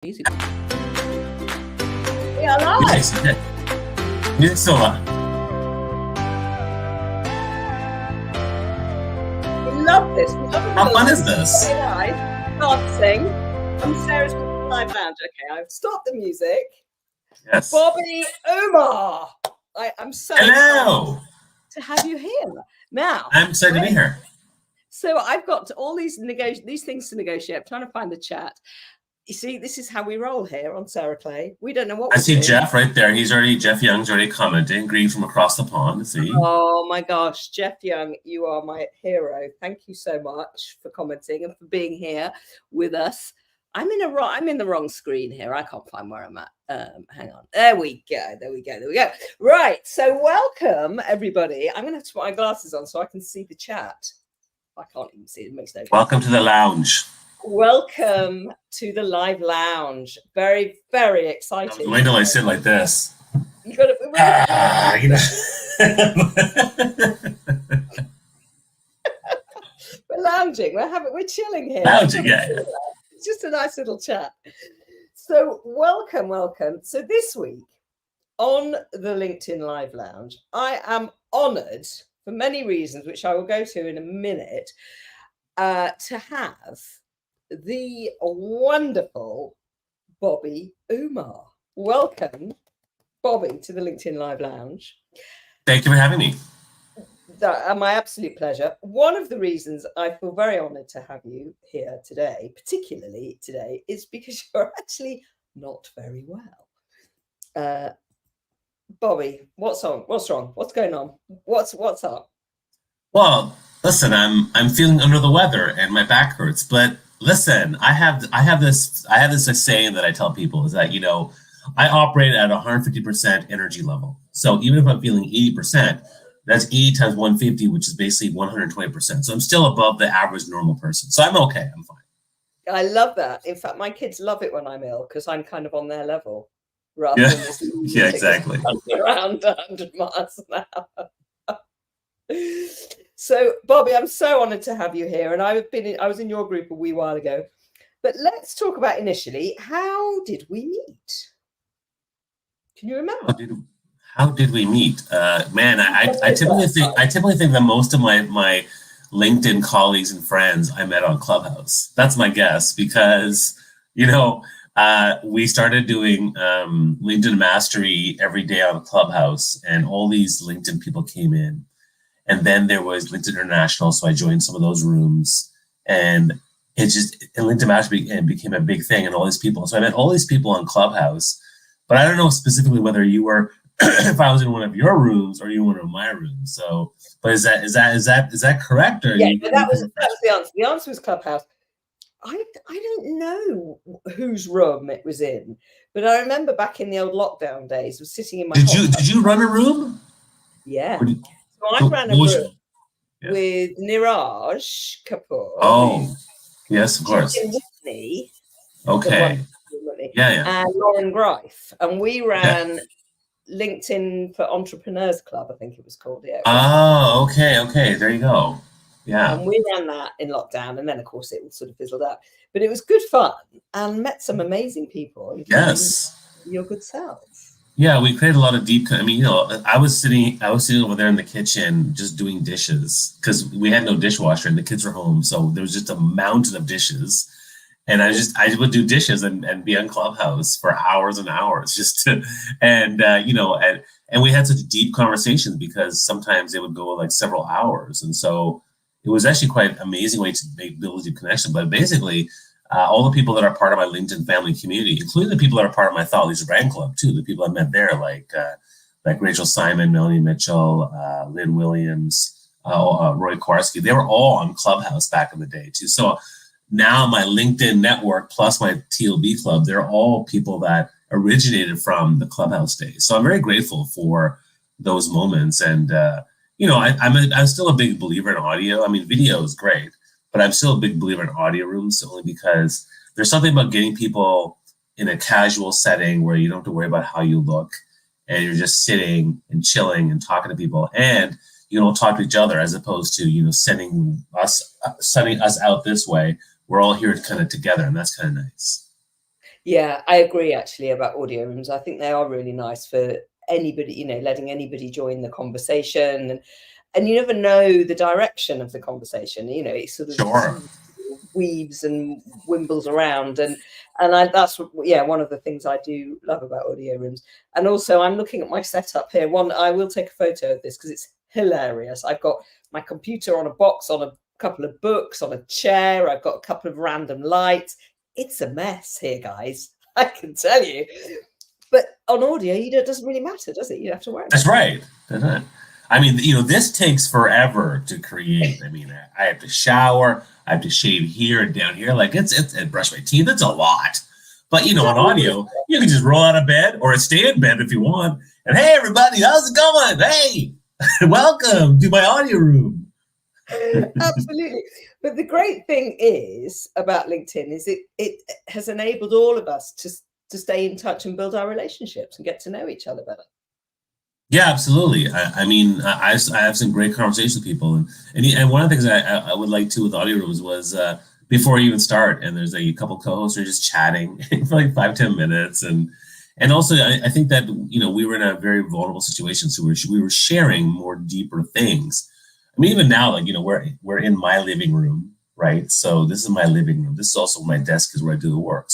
Easy. We are live. Nice. Music still on. We love this. We love it. How fun is this? Dancing. I'm Sarah's live lounge. Okay, I've stopped the music. Yes. Bobby Umar. I'm so Hello. excited to have you here. Now, I'm excited to be here. So I've got all these things to negotiate. I'm trying to find the chat. You see, this is how we roll here on Sarah Clay. We don't know what I we're see doing. Jeff right there. Jeff Young's already commenting. Green from across the pond. See? Oh my gosh, Jeff Young, you are my hero. Thank you so much for commenting and for being here with us. I'm in the wrong screen here. I can't find where I'm at. Hang on. There we go. Right. So welcome everybody. I'm gonna have to put my glasses on so I can see the chat. I can't even see it. It makes no difference. Welcome to the lounge. Welcome to the live lounge. Very, very exciting. Wait till I sit like this. You got to. We're lounging. We're chilling here. Lounging, yeah. It's just a nice little chat. So welcome. So this week on the LinkedIn Live Lounge, I am honoured for many reasons, which I will go to in a minute, to have the wonderful Bobby Umar. Welcome, Bobby, to the LinkedIn Live Lounge. Thank you for having me. My absolute pleasure. One of the reasons I feel very honoured to have you here today, particularly today, is because you're actually not very well. Bobby, what's wrong? What's going on? What's up? Well, listen, I'm feeling under the weather and my back hurts, but listen, I have this saying that I tell people is that, I operate at 150% energy level. So even if I'm feeling 80%, that's 80 times 150, which is basically 120%. So I'm still above the average normal person. So I'm okay. I'm fine. I love that. In fact, my kids love it when I'm ill because I'm kind of on their level rather than this. Yeah, exactly. Around 100 miles an hour. So, Bobby, I'm so honoured to have you here, and I was in your group a wee while ago. But let's talk about initially. How did we meet? Can you remember? How did we meet? Man, I typically think that most of my LinkedIn colleagues and friends I met on Clubhouse. That's my guess because we started doing LinkedIn Mastery every day on Clubhouse, and all these LinkedIn people came in. And then there was LinkedIn International, so I joined some of those rooms, and LinkedIn Mastery became a big thing, and all these people. So I met all these people on Clubhouse, but I don't know specifically whether you were, if I was in one of your rooms or you were in one of my rooms. So, but is that correct? Or yeah, that was the answer. The answer was Clubhouse. I don't know whose room it was in, but I remember back in the old lockdown days, I was sitting in my. Did you run a room? Yeah. So I ran a room with Niraj Kapoor. Oh, yes, of course. Whitney, okay. Yeah. And Lauren Greif. And we ran LinkedIn for Entrepreneurs Club, I think it was called. Yeah. Oh, okay. There you go. Yeah. And we ran that in lockdown. And then, of course, it sort of fizzled out. But it was good fun and met some amazing people. Yes. Your good self. Yeah, we created a lot of deep. I mean, I was sitting over there in the kitchen just doing dishes because we had no dishwasher and the kids were home, so there was just a mountain of dishes, and I would do dishes and be on Clubhouse for hours and hours and we had such deep conversations because sometimes they would go like several hours, and so it was actually quite an amazing way to build a deep connection. But basically, all the people that are part of my LinkedIn family community, including the people that are part of my Thought Leaders Brand Club too, the people I met there, like Rachel Simon, Melanie Mitchell, Lynn Williams, Roy Kowarski, they were all on Clubhouse back in the day too. So now my LinkedIn network plus my TLB club, they're all people that originated from the Clubhouse days. So I'm very grateful for those moments. And I'm still a big believer in audio. I mean, video is great, but I'm still a big believer in audio rooms only because there's something about getting people in a casual setting where you don't have to worry about how you look and you're just sitting and chilling and talking to people, and you don't talk to each other as opposed to, sending us out this way. We're all here kind of together, and that's kind of nice. Yeah, I agree actually about audio rooms. I think they are really nice for anybody, letting anybody join the conversation, and you never know the direction of the conversation. It sort of Sure. weaves and wimbles around, that's one of the things I do love about audio rooms. And also, I'm looking at my setup here. I will take a photo of this because it's hilarious. I've got my computer on a box, on a couple of books, on a chair. I've got a couple of random lights. It's a mess here, guys. I can tell you. But on audio, it doesn't really matter, does it? You don't have to worry. That's right. That's right. I mean, this takes forever to create. I mean, I have to shower, I have to shave here and down here, like it's and brush my teeth. It's a lot. But on audio, you can just roll out of bed or stay in bed if you want. And hey, everybody, how's it going? Hey, welcome to my audio room. Absolutely. But the great thing is about LinkedIn is it has enabled all of us to stay in touch and build our relationships and get to know each other better. Yeah, absolutely. I mean, I have some great conversations with people, and one of the things I would like to with audio rooms was before you even start, and there's a couple co-hosts who are just chatting for like 5-10 minutes, and also I think that we were in a very vulnerable situation, so we were sharing more deeper things. I mean, even now, like we're in my living room, right? So this is my living room. This is also my desk, is where I do the work.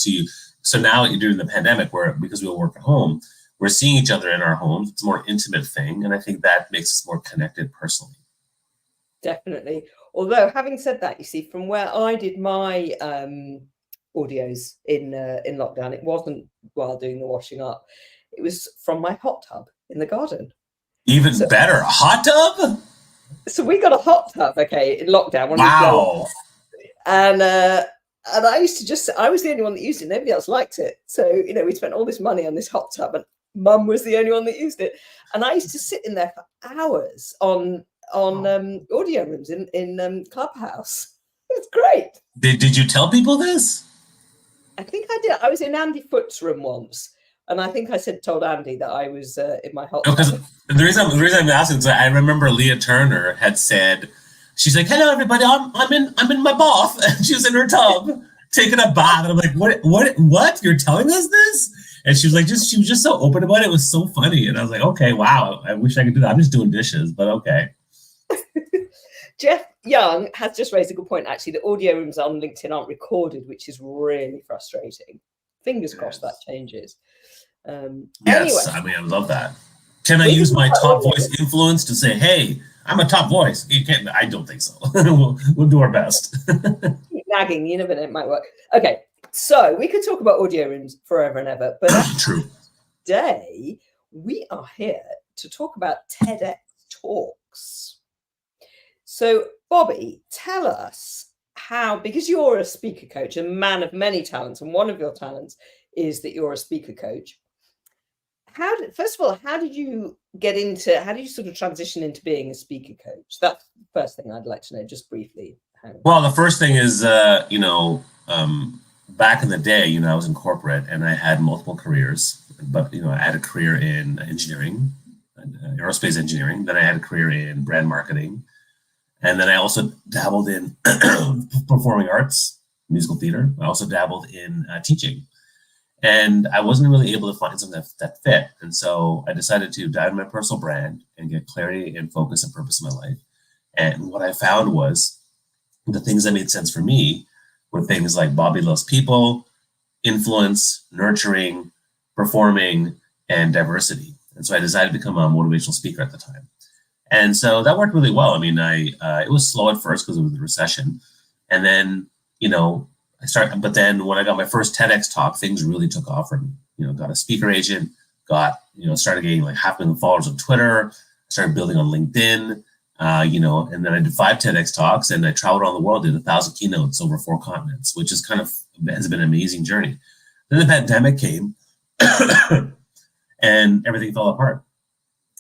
So now during the pandemic, because we all work at home, we're seeing each other in our homes. It's a more intimate thing. And I think that makes us more connected personally. Definitely. Although, having said that, you see, from where I did my audios in lockdown, it wasn't while doing the washing up. It was from my hot tub in the garden. Even better, a hot tub? So we got a hot tub, okay, in lockdown. Wow. And I used to I was the only one that used it. Nobody else liked it. So, we spent all this money on this hot tub, and Mum was the only one that used it. And I used to sit in there for hours on audio rooms in Clubhouse. It's great. Did you tell people this? I think I did. I was in Andy Foot's room once, and I think I told Andy that I was in my hot tub. Because the reason I'm asking is I remember Leah Turner had said, she's like, "Hello, everybody. I'm in my bath," and she was in her tub taking a bath, and I'm like, "What? You're telling us this?" And she was like, she was just so open about it. It was so funny, and I was like, "Okay, wow. I wish I could do that. I'm just doing dishes, but okay." Jeff Young has just raised a good point. Actually, the audio rooms on LinkedIn aren't recorded, which is really frustrating. Fingers crossed that changes. Yes, anyway, I mean, I love that. Can I use my top voice influence to say, "Hey, I'm a top voice"? You can't. I don't think so. we'll do our best. Nagging, you never know, it might work. Okay, so we could talk about audio rooms forever and ever, but True. Today we are here to talk about TEDx talks. So, Bobby, tell us how, because you're a speaker coach, a man of many talents, and one of your talents is that you're a speaker coach. First of all, how did you sort of transition into being a speaker coach? That's the first thing I'd like to know, just briefly. Well, the first thing is, back in the day, I was in corporate and I had multiple careers, but, I had a career in engineering, aerospace engineering. Then I had a career in brand marketing. And then I also dabbled in performing arts, musical theater. I also dabbled in teaching. And I wasn't really able to find something that fit. And so I decided to dive into my personal brand and get clarity and focus and purpose in my life. And what I found was the things that made sense for me were things like Bobby loves people, influence, nurturing, performing, and diversity. And so I decided to become a motivational speaker at the time. And so that worked really well. I mean, it was slow at first because of the recession. And then, but then when I got my first TEDx talk, things really took off for me. Got a speaker agent, started getting like 500,000 followers on Twitter, started building on LinkedIn, and then I did 5 TEDx talks and I traveled around the world, did 1,000 keynotes over 4 continents, which has been an amazing journey. Then the pandemic came and everything fell apart.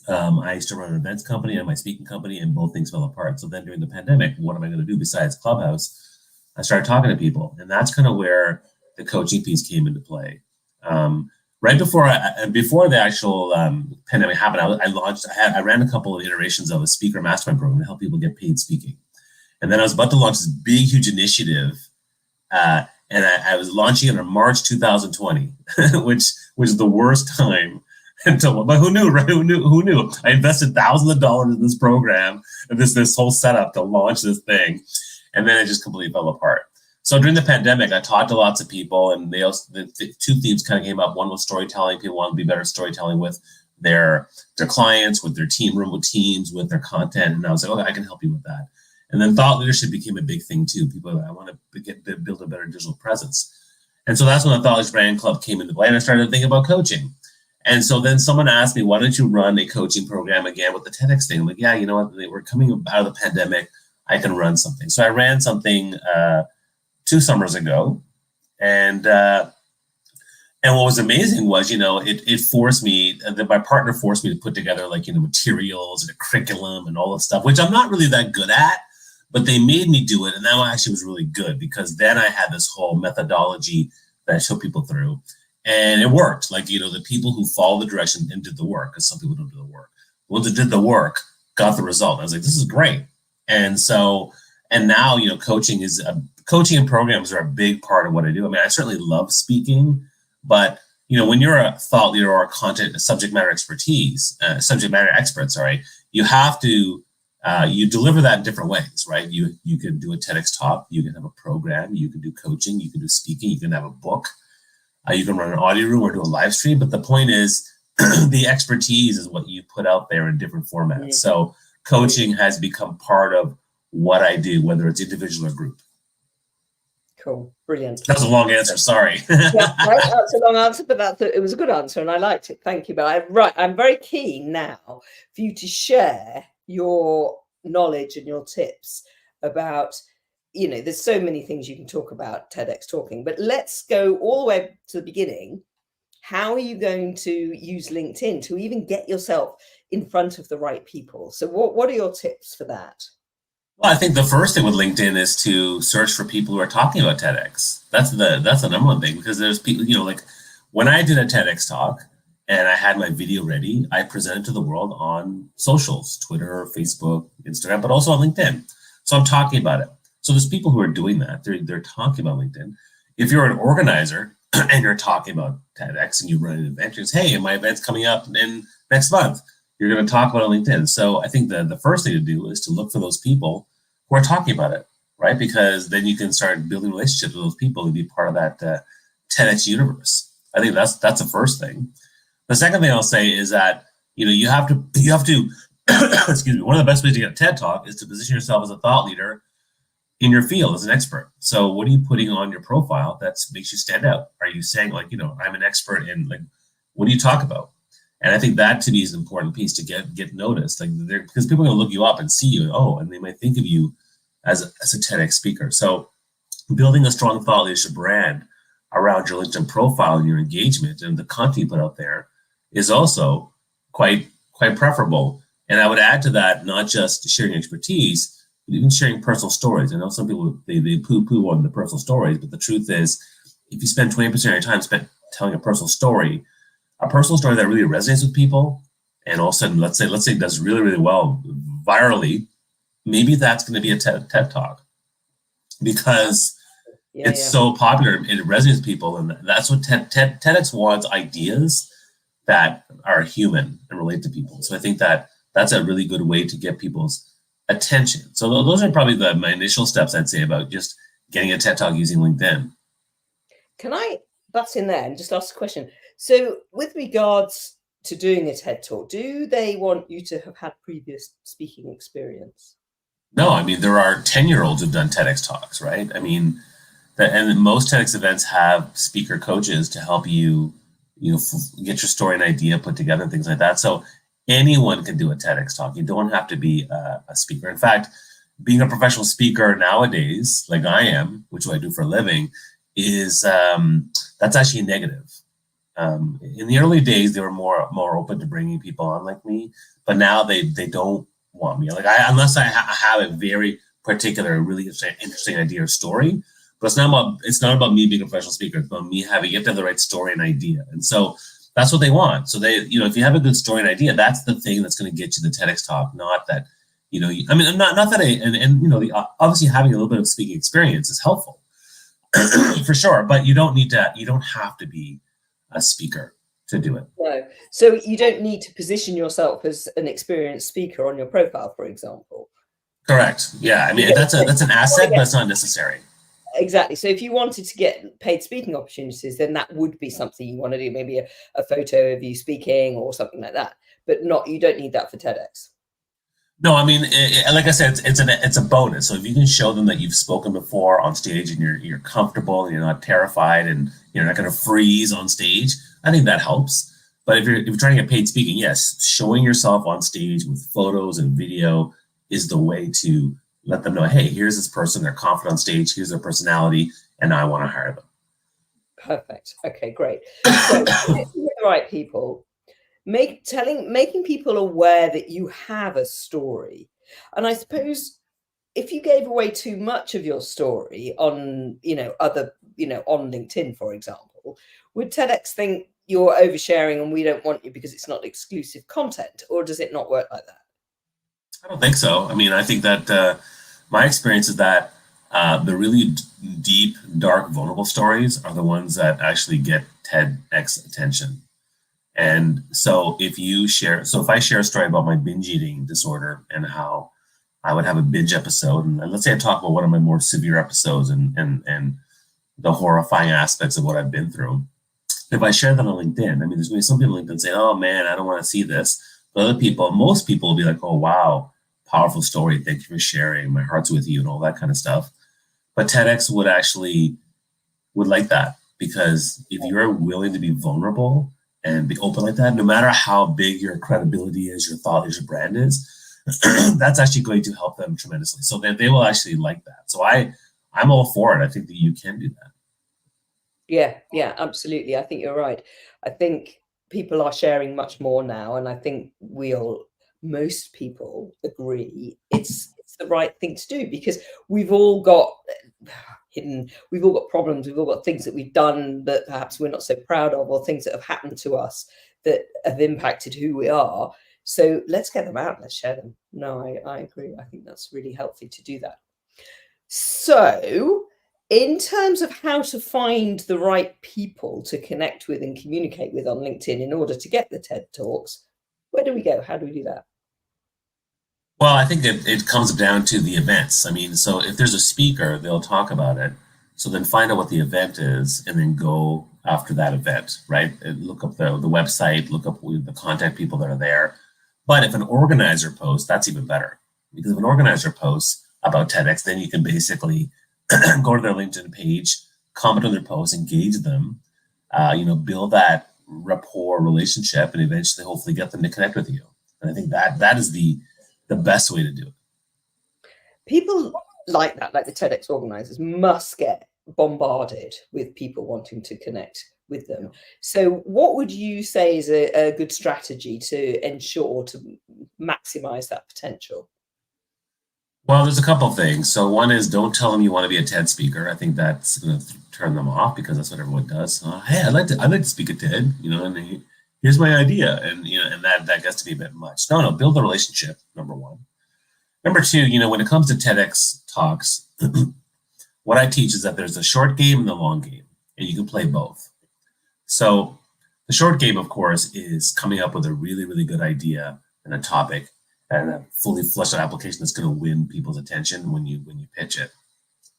I used to run an events company and my speaking company, and both things fell apart. So then during the pandemic, what am I going to do besides Clubhouse? I started talking to people, and that's kind of where the coaching piece came into play. Right before the actual pandemic happened, I ran a couple of iterations of a speaker mastermind program to help people get paid speaking. And then I was about to launch this big, huge initiative. And I was launching it in March 2020, which was the worst time until, but who knew, right? Who knew? I invested thousands of dollars in this program and this whole setup to launch this thing. And then it just completely fell apart. So during the pandemic, I talked to lots of people, and they also, the two themes kind of came up. One was storytelling. People want to be better storytelling with their clients, with their team, remote teams, with their content. And I was like, okay, I can help you with that. And then thought leadership became a big thing too. People are like, I want to build a better digital presence. And so that's when the Thought Leadership Brand Club came into play, and I started thinking about coaching. And so then someone asked me, why don't you run a coaching program again with the TEDx thing? I'm like, yeah, you know what? We're coming out of the pandemic. I can run something. So I ran something 2 summers ago. And what was amazing was, it forced me, my partner forced me to put together materials and a curriculum and all this stuff, which I'm not really that good at, but they made me do it. And that one actually was really good, because then I had this whole methodology that I took people through, and it worked. The people who followed the direction and did the work, because some people don't do the work. The ones that did the work got the result. I was like, this is great. And so, and now, coaching and programs are a big part of what I do. I mean, I certainly love speaking, but when you're a thought leader or a subject matter expert, you have to you deliver that in different ways, right? You can do a TEDx talk, you can have a program, you can do coaching, you can do speaking, you can have a book, you can run an audio room or do a live stream. But the point is, the expertise is what you put out there in different formats. Mm-hmm. So coaching has become part of what I do, whether it's individual or group. Cool. Brilliant. That's a long answer. Sorry. Yeah, that's a long answer, but it was a good answer, and I liked it. Thank you. But I'm very keen now for you to share your knowledge and your tips about, there's so many things you can talk about TEDx talking, but let's go all the way to the beginning. How are you going to use LinkedIn to even get yourself in front of the right people? So what are your tips for that? Well, I think the first thing with LinkedIn is to search for people who are talking about TEDx. That's the number one thing, because there's people, when I did a TEDx talk and I had my video ready, I presented to the world on socials, Twitter, Facebook, Instagram, but also on LinkedIn. So I'm talking about it. So there's people who are doing that. They're talking about LinkedIn. If you're an organizer and you're talking about TEDx and you run an event, you say, hey, my event's coming up in next month. You're going to talk about it on LinkedIn. So I think the first thing to do is to look for those people who are talking about it, right? Because then you can start building relationships with those people and be part of that TEDx universe. I think that's the first thing. The second thing I'll say is that, you have to excuse me, one of the best ways to get a TED Talk is to position yourself as a thought leader in your field as an expert. So what are you putting on your profile that makes you stand out? Are you saying I'm an expert in what do you talk about? And I think that to me is an important piece to get noticed, because people are going to look you up and see you, and they might think of you as a TEDx speaker. So building a strong thought leadership brand around your LinkedIn profile and your engagement and the content you put out there is also quite preferable. And I would add to that, not just sharing expertise, but even sharing personal stories. I know some people, they poo-poo on the personal stories, but the truth is, if you spend 20% of your time spent telling a personal story that really resonates with people, and all of a sudden, let's say it does really, really well virally, maybe that's going to be a TED Talk, because it's so popular, it resonates with people, and that's what TEDx wants, ideas that are human and relate to people. So I think that's a really good way to get people's attention. So those are probably my initial steps, I'd say, about just getting a TED Talk using LinkedIn. Can I butt in there and just ask a question? So with regards to doing a TED Talk, do they want you to have had previous speaking experience? No, I mean, there are 10-year-olds who've done TEDx Talks, right? I mean, and most TEDx events have speaker coaches to help you, get your story and idea put together and things like that. So anyone can do a TEDx Talk. You don't have to be a speaker. In fact, being a professional speaker nowadays, like I am, which I do for a living, is that's actually negative. In the early days, they were more open to bringing people on like me, but now they don't want me. Unless I have a very particular, really interesting idea or story. But it's not about me being a professional speaker. It's about me you have to have the right story and idea. And so that's what they want. So if you have a good story and idea, that's the thing that's going to get you the TEDx Talk. Not that, not that obviously having a little bit of speaking experience is helpful. for sure. But you don't have to be a speaker to do it. No. So you don't need to position yourself as an experienced speaker on your profile, for example. Correct. Yeah. I mean, that's an asset, but it's not necessary. Exactly. So if you wanted to get paid speaking opportunities, then that would be something you want to do, maybe a photo of you speaking or something like that. But you don't need that for TEDx. No, I mean, like I said, it's a bonus. So if you can show them that you've spoken before on stage and you're comfortable and you're not terrified and you're not going to freeze on stage, I think that helps. But if you're trying to get paid speaking, yes, showing yourself on stage with photos and video is the way to let them know, hey, here's this person, they're confident on stage, here's their personality, and I want to hire them. Perfect. Okay, great. So with the right people, making people aware that you have a story. And I suppose if you gave away too much of your story on, on LinkedIn, for example, would TEDx think you're oversharing and we don't want you because it's not exclusive content? Or does it not work like that? I don't think so. I mean, I think that my experience is that the really deep, dark, vulnerable stories are the ones that actually get TEDx attention. And so if I share a story about my binge eating disorder and how I would have a binge episode, and let's say I talk about one of my more severe episodes and the horrifying aspects of what I've been through. If I share that on LinkedIn, I mean, there's going to be some people on LinkedIn say, oh man, I don't want to see this. But most people will be like, oh, wow, powerful story. Thank you for sharing. My heart's with you and all that kind of stuff. But TEDx would like that, because if you're willing to be vulnerable and be open like that, no matter how big your credibility is, your thought is, your brand is, that's actually going to help them tremendously. So they will actually like that. So I'm all for it. I think that you can do that. Yeah, absolutely. I think you're right. I think people are sharing much more now, and I think most people agree it's the right thing to do, because we've all got problems, we've all got things that we've done that perhaps we're not so proud of, or things that have happened to us that have impacted who we are. So let's get them out, let's share them. No, I agree. I think that's really healthy to do that. So in terms of how to find the right people to connect with and communicate with on LinkedIn in order to get the TED Talks, where do we go? How do we do that? Well, I think it comes down to the events. I mean, so if there's a speaker, they'll talk about it. So then find out what the event is and then go after that event, right? And look up the website, look up the contact people that are there. But if an organizer posts, that's even better. Because if an organizer posts about TEDx, then you can basically go to their LinkedIn page, comment on their posts, engage them, build that rapport relationship, and eventually hopefully get them to connect with you. And I think that is the best way to do it. People like that, like the TEDx organizers, must get bombarded with people wanting to connect with them. So what would you say is a good strategy to ensure to maximize that potential? Well, there's a couple of things. So one is, don't tell them you want to be a TED speaker. I think that's going to turn them off, because that's what everyone does. Hey, I'd like to speak at TED, and here's my idea. And, and that gets to be a bit much. No, build the relationship, number one. Number two, when it comes to TEDx talks, what I teach is that there's a short game and the long game, and you can play both. So the short game, of course, is coming up with a really, really good idea and a topic and a fully fleshed out application that's going to win people's attention when you pitch it.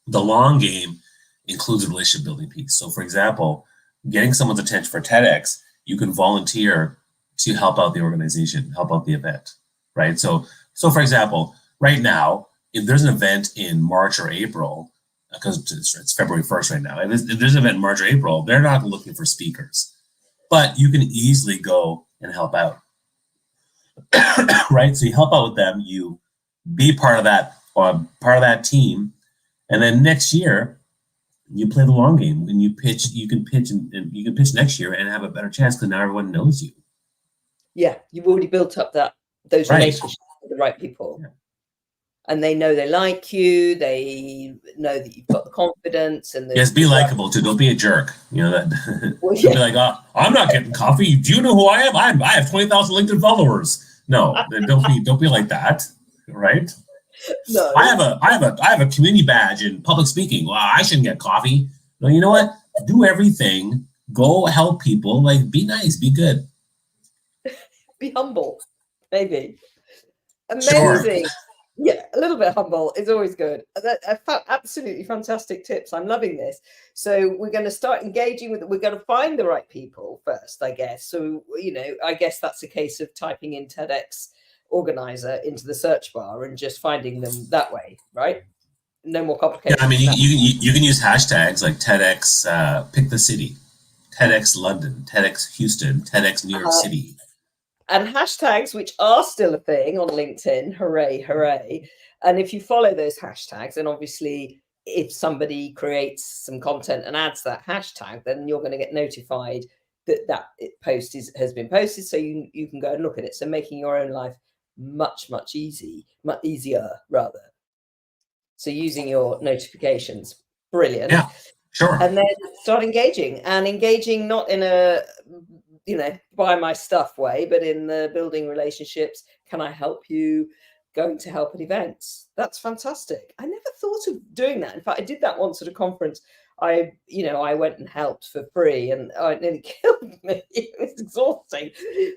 The long game includes a relationship building piece. So for example, getting someone's attention for TEDx, you can volunteer to help out the organization, help out the event, right? So for example, right now, if there's an event in March or April, because it's February 1st right now, if there's an event in March or April, they're not looking for speakers, but you can easily go and help out. Right? So you help out with them, you be part of that team, and then next year you play the long game and you can pitch next year and have a better chance because now everyone knows you. Yeah, you've already built up those relationships with the right people. Yeah. And they know they like you, they know that you've got the confidence. And yes, be likable too. Don't be a jerk. That. Well, yeah. Be like, I'm not getting coffee. Do you know who I am? I have 20,000 LinkedIn followers. No, don't be like that, right? No. I have a community badge in public speaking. Well, I shouldn't get coffee. No, you know what? Do everything. Go help people. Like, be nice, be good. Be humble, maybe. Sure. Amazing. Yeah, a little bit humble is always good. I found absolutely fantastic tips. I'm loving this. So we're going to start engaging with. We're going to find the right people first, I guess. So I guess that's a case of typing in TEDx organizer into the search bar and just finding them that way, right? No more Yeah, I complications mean, than that. you can use hashtags like TEDx, pick the city, TEDx London, TEDx Houston, TEDx New York Uh, City. and hashtags, which are still a thing on LinkedIn, hooray, hooray. And if you follow those hashtags, and obviously if somebody creates some content and adds that hashtag, then you're going to get notified that post has been posted, so you can go and look at it. So making your own life much easier rather. So using your notifications, brilliant. Yeah, sure. And then start engaging not in a buy my stuff way, but in the building relationships. Can I help you? Going to help at events. That's fantastic. I never thought of doing that. In fact, I did that once at a conference. I went and helped for free, and it nearly killed me. It was exhausting,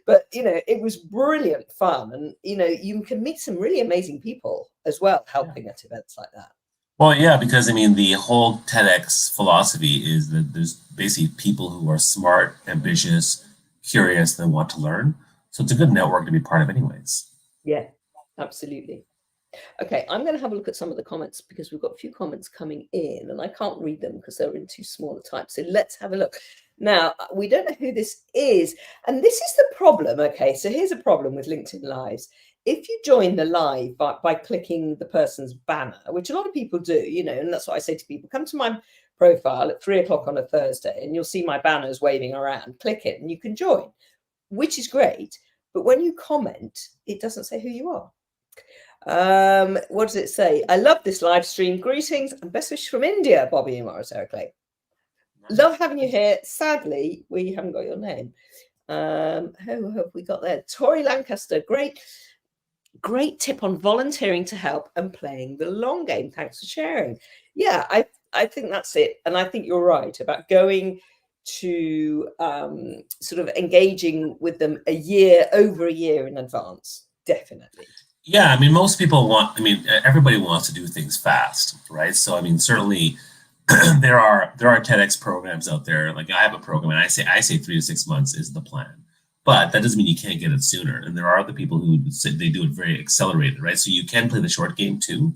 but it was brilliant fun. And you can meet some really amazing people as well helping at events like that. Well, yeah, because I mean, the whole TEDx philosophy is that there's basically people who are smart, ambitious, curious, and want to learn. So it's a good network to be part of, anyways. Yeah, absolutely. Okay, I'm going to have a look at some of the comments because we've got a few comments coming in and I can't read them because they're in too small a type. So let's have a look. Now, we don't know who this is. And this is the problem. Okay, so here's a problem with LinkedIn Lives. If you join the live by clicking the person's banner, which a lot of people do, and that's what I say to people, come to my profile at 3 o'clock on a Thursday and you'll see my banners waving around. Click it and you can join, which is great. But when you comment, it doesn't say who you are. What does it say? I love this live stream. Greetings and best wishes from India, Bobby and Morris Clay. Love having you here. Sadly, we haven't got your name. Who have we got there? Tori Lancaster. Great tip on volunteering to help and playing the long game. Thanks for sharing. Yeah, I think that's it. And I think you're right about going to sort of engaging with them over a year in advance. Definitely. Yeah, I mean, most people everybody wants to do things fast, right? So, I mean, certainly there are TEDx programs out there. Like I have a program, and I say 3 to 6 months is the plan, but that doesn't mean you can't get it sooner. And there are other people who say they do it very accelerated, right? So you can play the short game too.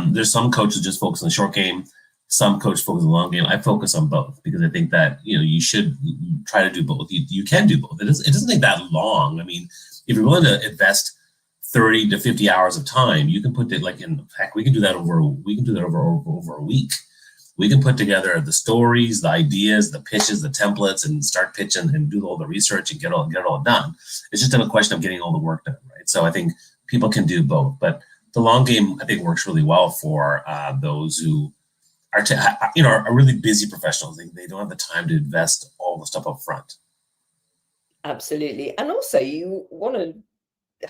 There's some coaches just focus on the short game. Some coaches focus on the long game. I focus on both because I think that you should try to do both. You can do both. It doesn't take that long. I mean, if you're willing to invest 30 to 50 hours of time, you can put it we can do that over a week. We can put together the stories, the ideas, the pitches, the templates, and start pitching and do all the research and get it all done. It's just a question of getting all the work done, right? So I think people can do both, but the long game I think works really well for those who are really busy professionals. They don't have the time to invest all the stuff up front. Absolutely, and also you want to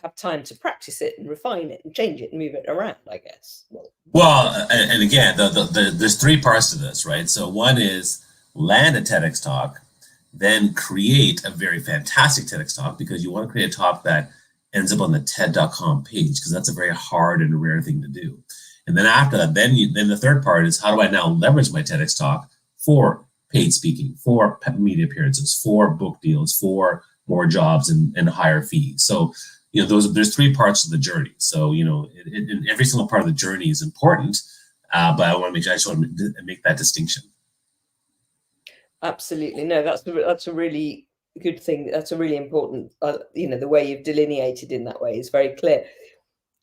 have time to practice it and refine it and change it and move it around, I guess. And again, there's 3 parts to this, right? So one is land a TEDx talk, then create a very fantastic TEDx talk, because you want to create a talk that ends up on the TED.com page, because that's a very hard and rare thing to do. And then after that, then the third part is, how do I now leverage my TEDx talk for paid speaking, for media appearances, for book deals, for more jobs and higher fees. So there's 3 parts of the journey. So, in every single part of the journey is important, but I just want to make that distinction. Absolutely. No, that's a really good thing. That's a really important, the way you've delineated in that way is very clear.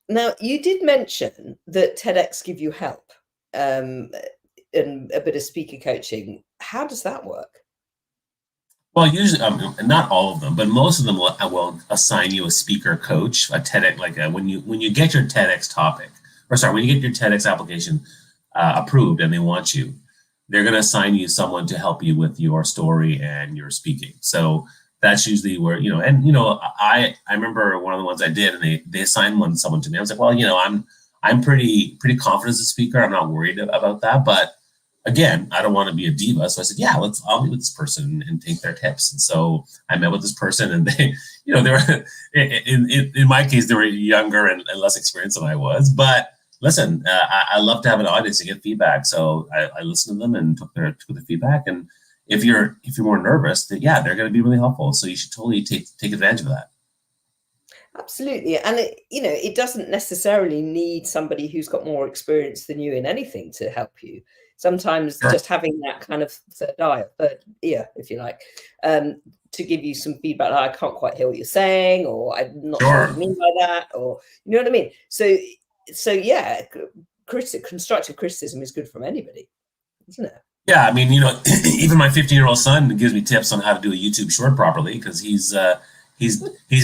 Now, you did mention that TEDx give you help and a bit of speaker coaching. How does that work? Well, usually, not all of them, but most of them will assign you a speaker coach, a TEDx. When you get your TEDx topic, when you get your TEDx application approved and they want you, they're going to assign you someone to help you with your story and your speaking. So that's usually where I remember one of the ones I did, and they assigned someone to me. I was like, well, I'm pretty confident as a speaker. I'm not worried about that, but again, I don't want to be a diva. So I said, yeah, I'll meet with this person and take their tips. And so I met with this person, and they, they were, in my case, they were younger and less experienced than I was. But listen, I love to have an audience to get feedback. So I listened to them and took their feedback. And if you're more nervous, then yeah, they're going to be really helpful. So you should totally take advantage of that. Absolutely. And it doesn't necessarily need somebody who's got more experience than you in anything to help you. Sometimes just having that kind of third eye, third ear, if you like, to give you some feedback. Like, I can't quite hear what you're saying, or I'm not sure what you mean by that, or you know what I mean? So yeah, constructive criticism is good from anybody, isn't it? Yeah, I mean, even my 15-year-old son gives me tips on how to do a YouTube short properly, because he's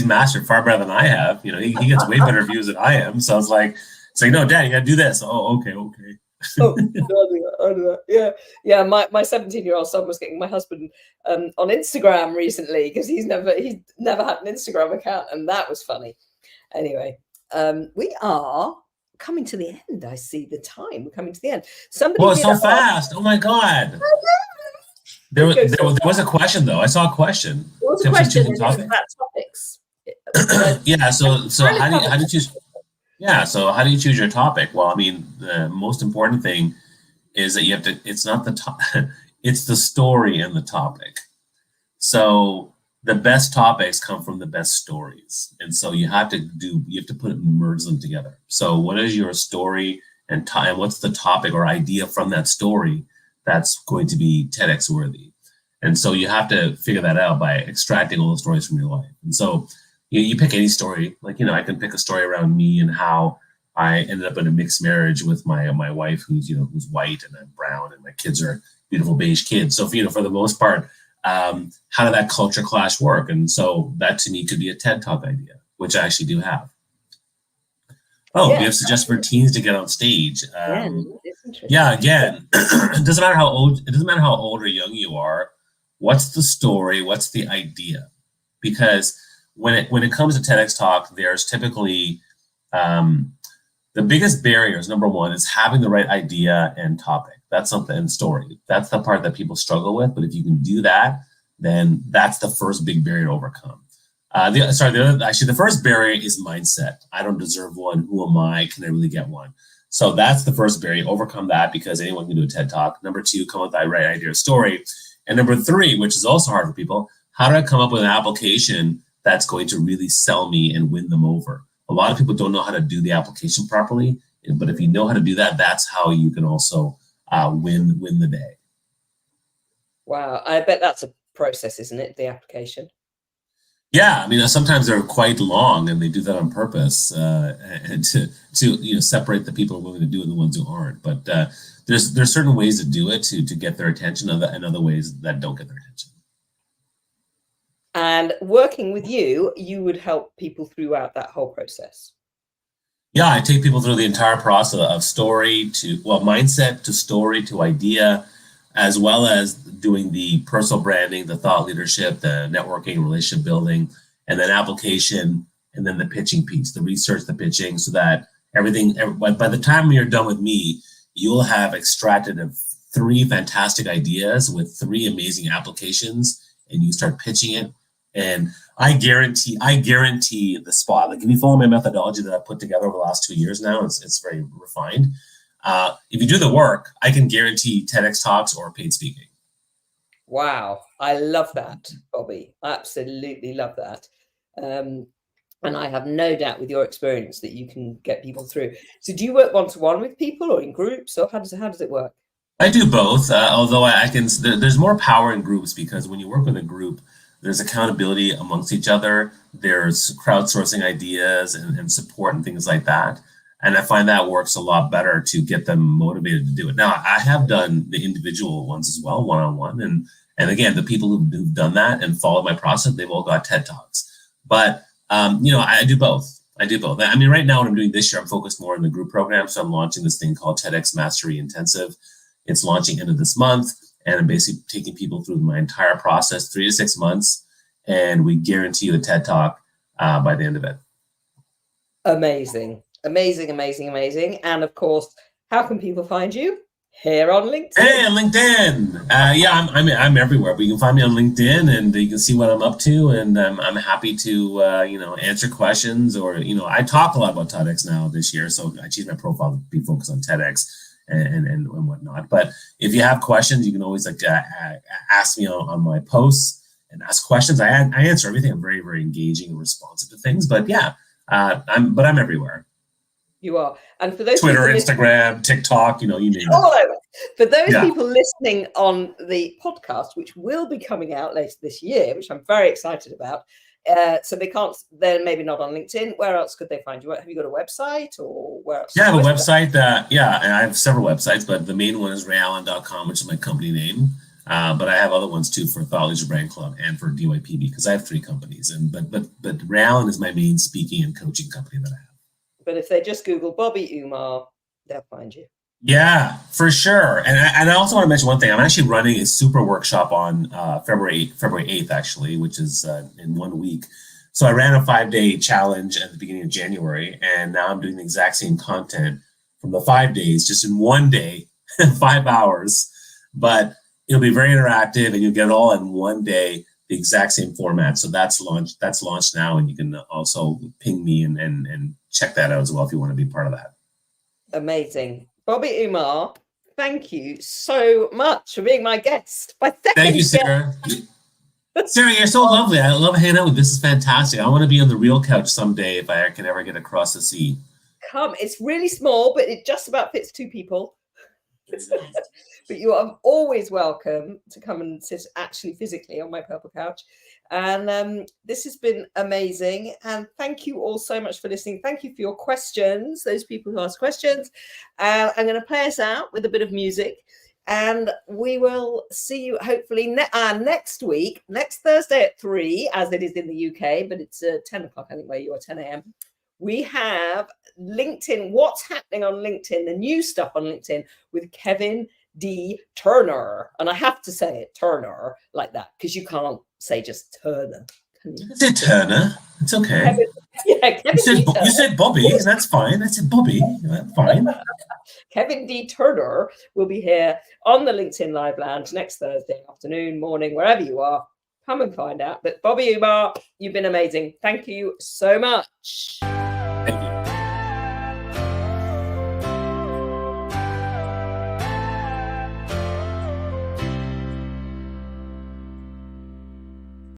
mastered far better than I have. He gets way better views than I am. So I was like, no, Dad, you got to do this. Oh, okay. Oh, I do that. Yeah. My 17-year-old son was getting my husband on Instagram recently, because he's never had an Instagram account, and that was funny. Anyway, we are coming to the end. I see the time. We're coming to the end. Well, it's so fast. Oh my God. There was a question, though. I saw a question. There was a question about topics. Yeah. So how do you choose? Yeah. So how do you choose your topic? Well, I mean, the most important thing is that you have to. It's not the top. It's the story and the topic. So the best topics come from the best stories, and so you have to merge them together. So what is your story, and what's the topic or idea from that story that's going to be TEDx worthy? And so you have to figure that out by extracting all the stories from your life. And so you pick any story. Like, I can pick a story around me and how I ended up in a mixed marriage with my wife, who's white, and I'm brown, and my kids are beautiful beige kids. So for the most part, how did that culture clash work? And so that to me could be a TED Talk idea, which I actually do have. Oh, we have suggestions for teens to get on stage. Yeah, again, it doesn't matter how old or young you are. What's the story? What's the idea? Because when it comes to TEDx Talk, there's typically the biggest barriers. Number one is having the right idea and topic. That's something, and story. That's the part that people struggle with. But if you can do that, then that's the first big barrier to overcome. The first barrier is mindset. I don't deserve one. Who am I? Can I really get one? So that's the first barrier. Overcome that, because anyone can do a TED Talk. Number two, come up with that right idea or story. And number three, which is also hard for people, how do I come up with an application that's going to really sell me and win them over? A lot of people don't know how to do the application properly, but if you know how to do that, that's how you can also win the day. Wow, I bet that's a process, isn't it? The application. Yeah, I mean, sometimes they're quite long, and they do that on purpose, and to separate the people who are willing to do it and the ones who aren't. But there's certain ways to do it to get their attention, and other ways that don't get their attention. And working with you would help people throughout that whole process. Yeah, I take people through the entire process of story to mindset to story to idea, as well as doing the personal branding, the thought leadership, the networking, relationship building, and then application, and then the pitching piece, the research, the pitching, so that by the time you're done with me, you'll have extracted 3 fantastic ideas with 3 amazing applications, and you start pitching it. And I guarantee the spot. Like, if you follow my methodology that I put together over the last 2 years now, it's very refined. If you do the work, I can guarantee TEDx Talks or paid speaking. Wow. I love that, Bobby. I absolutely love that. And I have no doubt with your experience that you can get people through. So do you work one-to-one with people or in groups, or how does it work? I do both, although there's more power in groups, because when you work with a group, there's accountability amongst each other. There's crowdsourcing ideas and support and things like that. And I find that works a lot better to get them motivated to do it. Now, I have done the individual ones as well, one-on-one. And again, the people who've done that and followed my process, they've all got TED Talks. But, I do both. I mean, right now, what I'm doing this year, I'm focused more on the group program. So I'm launching this thing called TEDx Mastery Intensive. It's launching end of this month. And I'm basically taking people through my entire process, 3 to 6 months. And we guarantee the TED Talk by the end of it. Amazing. And of course, how can people find you? here on LinkedIn. Hey, on LinkedIn. Yeah, I'm everywhere. But you can find me on LinkedIn, and you can see what I'm up to. And I'm happy to answer questions, or I talk a lot about TEDx now this year, so I changed my profile to be focused on TEDx and whatnot. But if you have questions, you can always ask me on my posts and ask questions. I answer everything. I'm very, very engaging and responsive to things. But yeah, I'm everywhere. You are. And for those Twitter, Instagram, TikTok, you name it. All over. For those people listening on the podcast, which will be coming out later this year, which I'm very excited about. So they're maybe not on LinkedIn. Where else could they find you? Have you got a website, or where else? Yeah, I have a website and I have several websites, but the main one is rayallen.com, which is my company name. But I have other ones too for Thought Leadership Brand Club and for DYPB, because I have 3 companies. But Ray Allen is my main speaking and coaching company that I have. But if they just Google Bobby Umar, they'll find you. Yeah, for sure. And I also want to mention one thing. I'm actually running a super workshop on February 8th, actually, which is in 1 week. So I ran a 5-day challenge at the beginning of January, and now I'm doing the exact same content from the 5 days, just in 1 day, 5 hours. But it'll be very interactive, and you'll get it all in 1 day, the exact same format. So that's launched now, and you can also ping me and check that out as well if you want to be part of that. Amazing. Bobby Umar, thank you so much for being my guest. Thank you, Sarah. Sarah, you're so lovely. I love hanging out with you. This is fantastic. I want to be on the real couch someday if I can ever get across the sea. Come, it's really small, but it just about fits 2 people. But you are always welcome to come and sit actually physically on my purple couch. And this has been amazing. And thank you all so much for listening. Thank you for your questions, those people who ask questions. I'm going to play us out with a bit of music. And we will see you hopefully next week, next Thursday at 3, as it is in the UK, but it's 10 o'clock, I think, where you are, 10 a.m. We have LinkedIn, what's happening on LinkedIn, the new stuff on LinkedIn with Kevin D. Turner. And I have to say it, Turner, like that, because you can't say just Turner. Say Turner. It's okay. Kevin you said Bobby, and that's fine. I said Bobby. That's fine. Kevin D. Turner will be here on the LinkedIn Live Lounge next Thursday afternoon, morning, wherever you are. Come and find out. But Bobby Umar, you've been amazing. Thank you so much. Thank you.